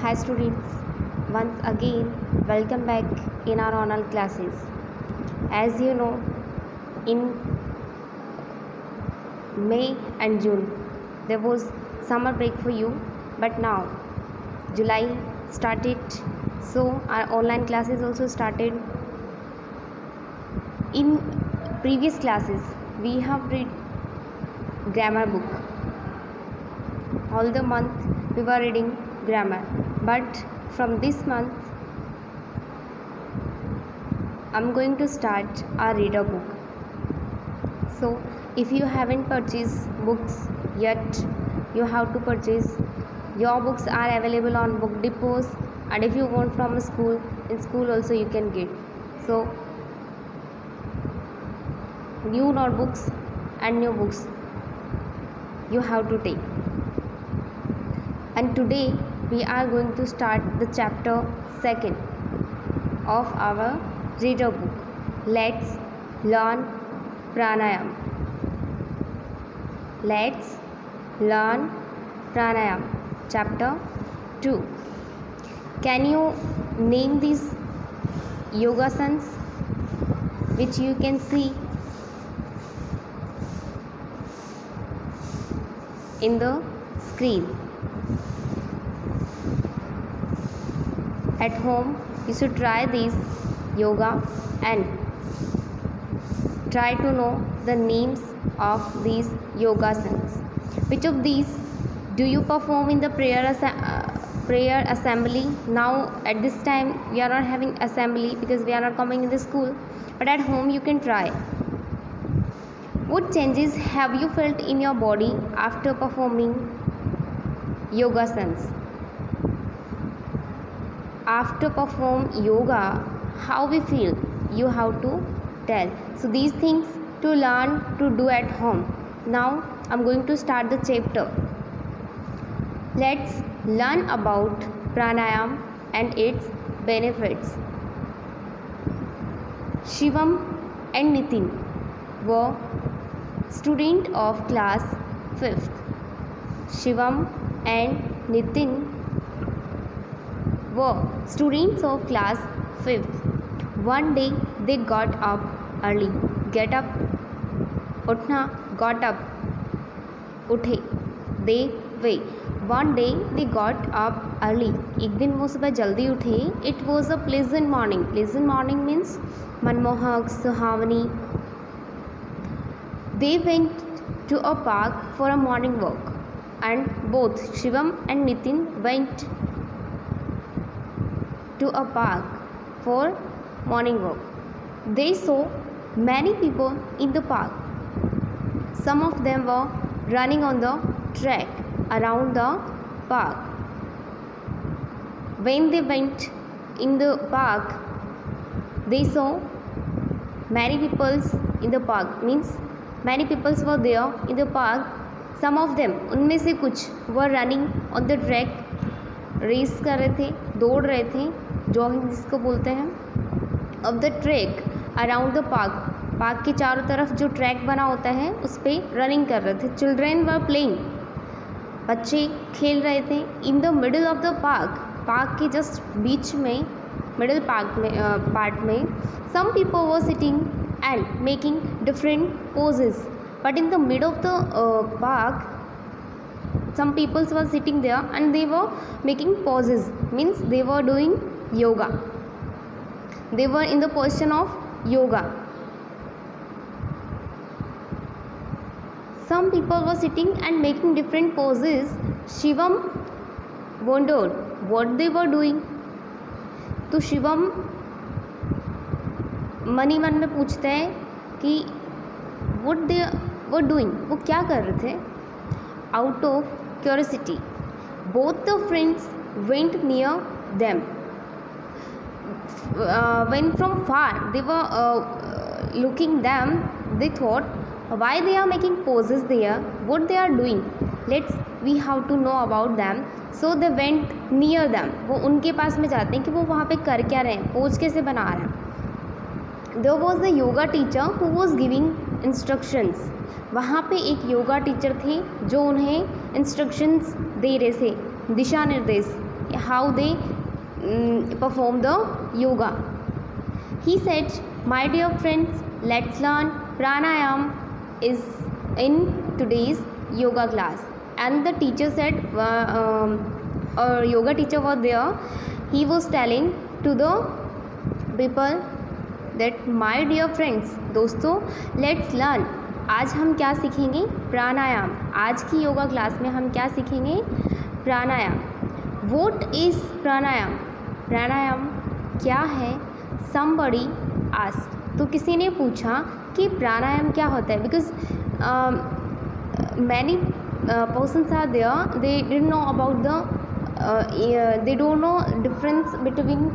Hi students, once again welcome back in our online classes. As you know, in May and June there was summer break for you, but now July started, so our online classes also started. In previous classes we have read grammar book. All the month we were reading grammar, but from this month I'm going to start our reader book. So if you haven't purchased books yet, you have to purchase. Your books are available on book depots, and if you want from a school, in school also you can get. So new notebooks and new books you have to take. And today we are going to start the chapter 2 of our reader book. Let's learn pranayam. Let's learn pranayam. Chapter 2. Can you name these yogasanas which you can see in the screen? At home you should try this yoga and try to know the names of these yogasanas. Which of these do you perform in the prayer assembly? Now at this time we are not having assembly because we are not coming in the school, but at home you can try. What changes have you felt in your body after performing yogasanas? After perform yoga, how we feel, you have to tell. So these things to learn to do at home. Now I'm going to start the chapter. Let's learn about pranayam and its benefits. Shivam and Nitin were students of class 5th. Shivam and Nitin were students of class 5th. One day they got up early. Get up, उठना, got up, उठे, they way. One day they got up early. एक दिन वो सुबह जल्दी उठे. It was a pleasant morning. Pleasant morning means मनमोहक, सुहावनी. They went to a park for a morning walk, and both Shivam and Nitin went to a park for morning walk. They saw many people in the park. Some of them were running on the track around the park. When they went in the park, they saw many people in the park. Means many people were there in the park. Some of them, उनमें से कुछ were running on the track. Race कर रहे थे, दौड़ रहे थे, jogging जिसको बोलते हैं, of the track around the park. Park के चारों तरफ जो ट्रैक बना होता है उस पर रनिंग कर रहे थे. चिल्ड्रेन वर प्लेइंग, बच्चे खेल रहे थे. In the middle of the park, park के जस्ट बीच में, मिडल पार्ट में some people were sitting and making different poses. But in the mid of the park some people were sitting there and they were making poses, means they were doing yoga. They were in the position of yoga. Some people were sitting and making different poses. Shivam wondered what they were doing. तो शिवम मन ही मन में पूछता है कि what they were doing, वो क्या कर रहे थे. Out of curiosity, both the friends went near them. When from far they were looking them, they thought why they are making poses there, what they are doing. We have to know about them. So they went near them. वो उनके पास में जाते हैं कि वो वहाँ पे कर क्या रहे हैं, पोज कैसे बना रहे हैं. There was a yoga teacher who was giving instructions. वहाँ पे एक योगा टीचर थे जो उन्हें इंस्ट्रक्शंस दे रहे थे, दिशा निर्देश. how they perform the yoga. He said, my dear friends, let's learn pranayam is in today's yoga class. And the teacher said, a yoga teacher was there. He was telling to the people that my dear friends, दोस्तों, let's learn. आज हम क्या सीखेंगे? प्राणायाम. आज की yoga class में हम क्या सीखेंगे? प्राणायाम. What is प्राणायाम? प्राणायाम क्या है? Somebody asked. तो किसी ने पूछा कि प्राणायाम क्या होता है? Because many persons are there, they didn't know about the they don't know difference between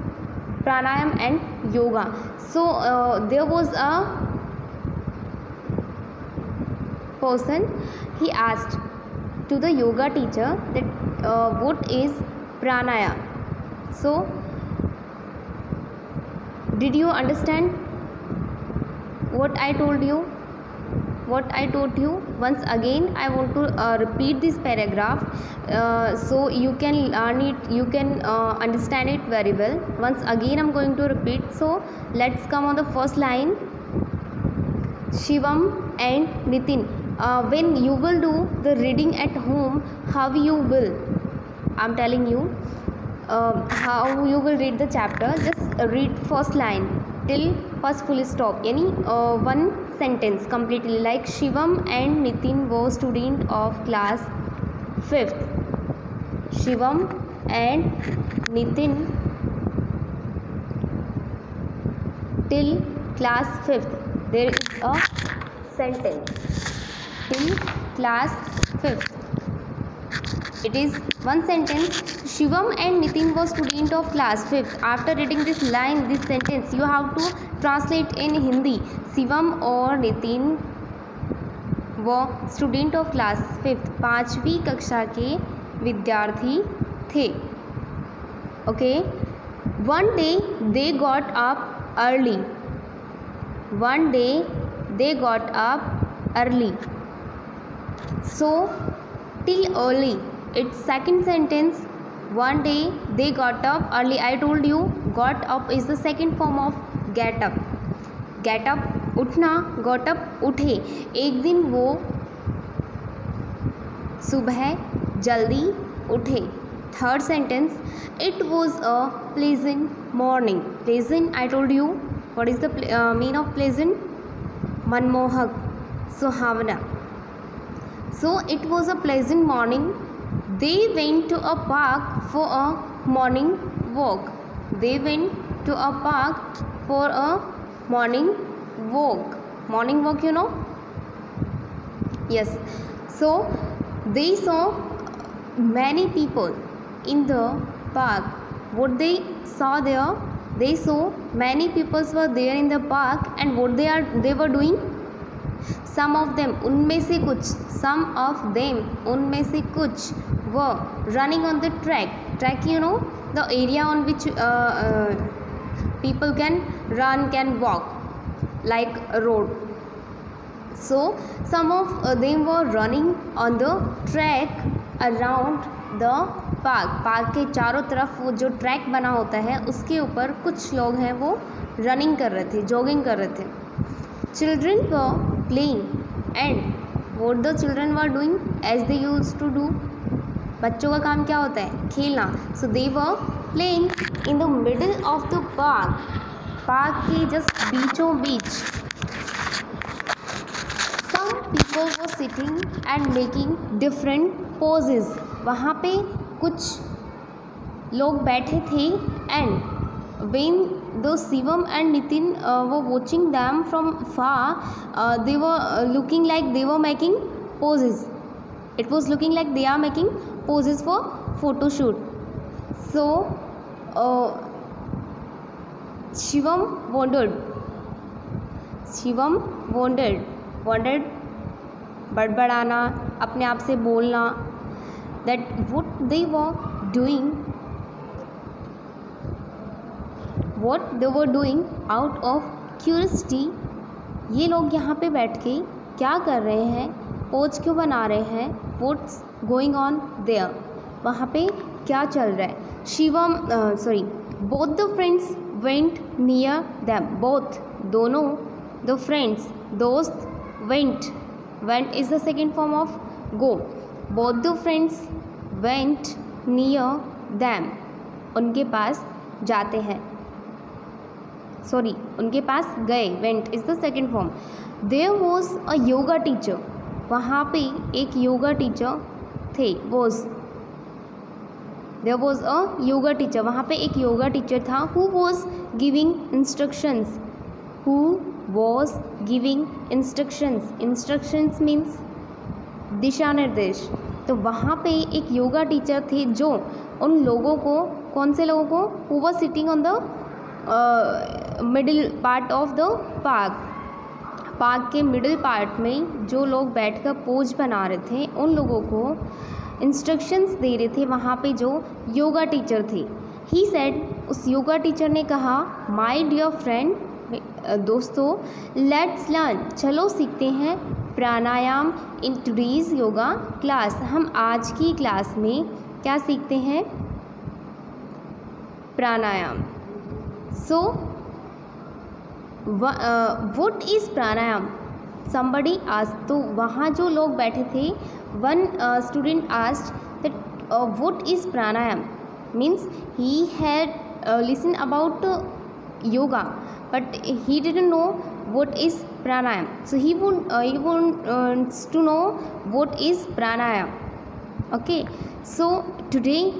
pranayam and yoga. So there was a person, he asked to the yoga teacher that what is pranayam. So did you understand what I told you? What I told you? Once again I want to repeat this paragraph so you can learn it, you can understand it very well. Once again I'm going to repeat. So let's come on the first line. Shivam and Nitin, when you will do the reading at home, how you will, I'm telling you how you will read the chapter. Just read first line till first full stop, yani one sentence completely. Like Shivam and Nitin were student of class 5th. Shivam and Nitin till class 5th. There is a sentence till class 5th. It is one sentence. Shivam and Nitin were student of class 5th. After reading this line, this sentence, you have to translate in Hindi. Shivam और नितिन वो student of class 5th, 5वीं कक्षा के विद्यार्थी थे. Okay. One day they got up early. One day they got up early. So till early. It's second sentence. One day they got up early. I told you got up is the second form of get up. Get up उठना, got up उठे. एक दिन वो सुबह जल्दी उठे. Third sentence. It was a pleasant morning. Pleasant, I told you what is the mean of pleasant? मनमोहक, सुहावना. So it was a pleasant morning. They went to a park for a morning walk. They went to a park for a morning walk. Morning walk, you know? Yes. So they saw many people in the park. What they saw there? They saw many people were there in the park, and what they were doing? Some of them, उनमें से कुछ, some of them, उनमें से कुछ were running on the track. Track, you know, the area on which people can run, can walk, like a road. So some of them were running on the track around the park. Park के चारों तरफ वो जो track बना होता है उसके ऊपर कुछ लोग हैं वो रनिंग कर रहे थे, जॉगिंग कर रहे थे. Children were playing, and what the children were doing as they used to do. बच्चों का काम क्या होता है? खेलना. So they were playing in the middle of the park. Park के जस्ट बीचों बीच. Some people were sitting and making different poses. वहाँ पे कुछ लोग बैठे थे, and when the Shivam and Nitin were watching them from far, they were looking like they were making poses. It was looking like they are making poses for photo shoot. So Shivam wondered. Wondered, बड़बड़ाना, अपने आप से बोलना, that what they were doing. What they were doing out of curiosity. ये लोग यहाँ पे बैठ के क्या कर रहे हैं, पोज क्यों बना रहे हैं, what's going on there. वहाँ पे क्या चल रहा है. Shivam both the friends went near them. Both, दोनों, the friends, दोस्त, went is the second form of go. Both the friends went near them. उनके पास जाते हैं, उनके पास गए. went is the second form. There was a yoga teacher. वहाँ पे एक योगा टीचर थे. There was a yoga teacher. वहाँ पे एक योगा टीचर था. Who was giving instructions. Instructions means दिशा निर्देश. तो वहाँ पे एक योगा टीचर थे जो उन लोगों को, कौन से लोगों को, who was sitting on the middle part of the park के मिडिल पार्ट में जो लोग बैठकर पोज बना रहे थे, उन लोगों को इंस्ट्रक्शंस दे रहे थे वहाँ पे जो योगा टीचर थे. ही सेड, उस योगा टीचर ने कहा, माय डियर फ्रेंड, दोस्तों, लेट्स लर्न, चलो सीखते हैं, pranayama in today's yoga class. हम आज की क्लास में क्या सीखते हैं? Pranayama. So what is pranayama? somebody asked. तो वहाँ जो लोग बैठे थे, one student asked that what is pranayam, means he had listened about yoga but he didn't know what is pranayam. So he wants to know what is pranayam. Okay, so today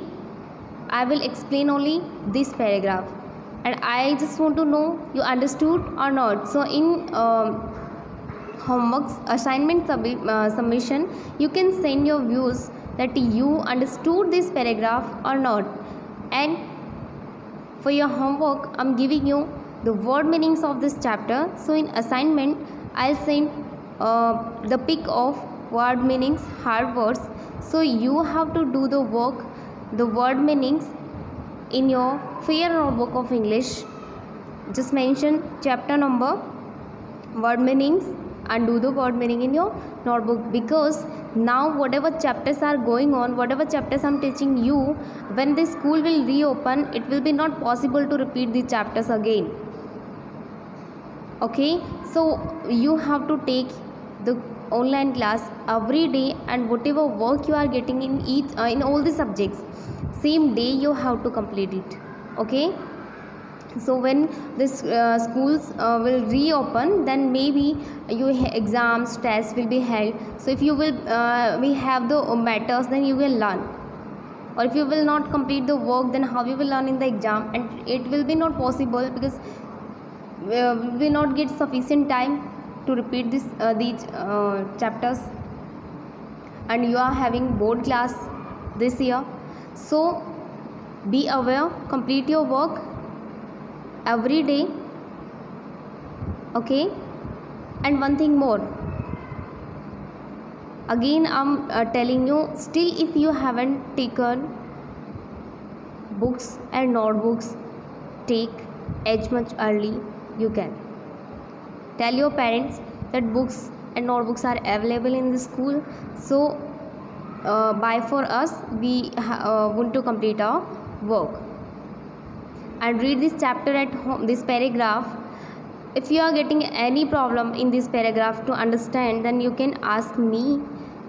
I will explain only this paragraph and I just want to know you understood or not. So in homeworks assignment submission, you can send your views that you understood this paragraph or not. And for your homework, I'm giving you the word meanings of this chapter. So in assignment, I'll send the pic of word meanings, hard words. So you have to do the work, the word meanings in your fair notebook of English. Just mention chapter number, word meanings, and do the word meaning in your notebook, because now whatever chapters are going on, whatever chapters I'm teaching you, when the school will reopen, it will be not possible to repeat the chapters again. Okay, so you have to take the online class every day, and whatever work you are getting in in all the subjects, same day you have to complete it. Okay, so when this schools will reopen, then maybe your exams, tests will be held. So if you will we have the matters, then you will learn, or if you will not complete the work, then how you will learn in the exam? And it will be not possible, because we will not get sufficient time to repeat these chapters, and you are having board class this year. So be aware, complete your work every day. Okay, and one thing more, again I'm telling you, still if you haven't taken books and notebooks, take as much early you can. Tell your parents that books and notebooks are available in the school, so buy for us. We want to complete our work. And read this chapter at home, this paragraph. If you are getting any problem in this paragraph to understand, then you can ask me.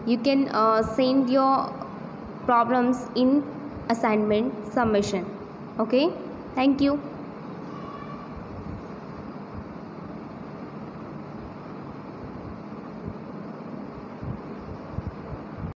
You can send your problems in assignment submission. Okay, thank you.